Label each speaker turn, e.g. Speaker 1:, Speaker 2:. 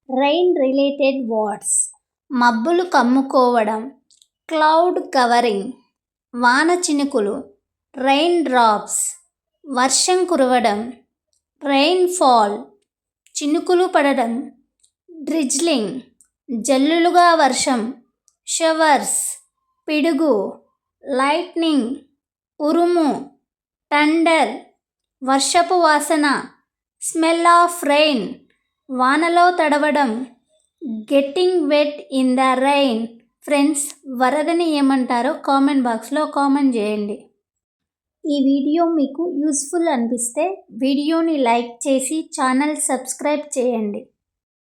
Speaker 1: Rain related words. మబ్బులు కమ్ముకోవడం, cloud covering. వాన చినుకులు, రెయిన్ డ్రాప్స్. వర్షం కురవడం, రెయిన్ ఫాల్. చినుకులు పడడం, డ్రిజ్లింగ్. జల్లులుగా వర్షం, షవర్స్. పిడుగు, లైట్నింగ్. ఉరుము, థండర్. వర్షపు వాసన, స్మెల్ ఆఫ్ రెయిన్. వానలో తడవడం, getting wet in the rain. Friends, వరదని ఏమంటారో కామెంట్ బాక్స్లో కామెంట్ చేయండి. ఈ వీడియో మీకు యూస్ఫుల్ అనిపిస్తే వీడియోని లైక్ చేసి ఛానల్ సబ్స్క్రైబ్ చేయండి.